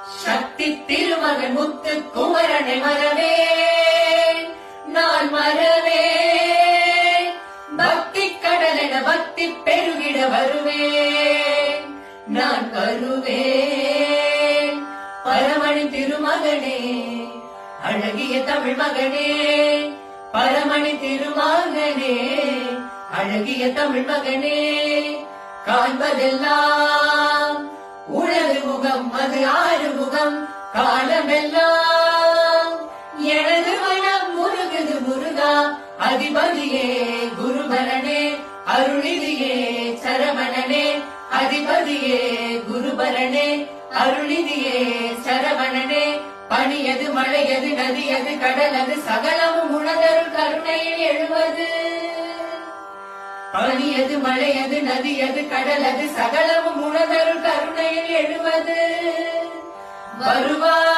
சக்தி திருமகன் முத்து குமரனை மறவே நான் மறவே பக்தி கடலென பக்தி பெருகிட வருவேன் நான் வருவேன் பரமணி திருமகனே அழகிய தமிழ் மகனே பரமணி திருமகனே அழகிய தமிழ் மகனே காண்பதெல்லாம் உனது முகம் அது ஆறு முகம் காலமெல்லாம் எனது மனம் முருகுது முருகா அதிபதியே குருபரனே அருளிதியே சரவணனே அதிபதியே குருபரனே அருளிதியே சரவணனே பனியது மழையது நதியது கடலது சகலமும் உணதருள் கருணையில் எழுவது பனியது மழையது நதியது கடலது சகலமும் உணதருள் கருணையில் எழுவது வருவார்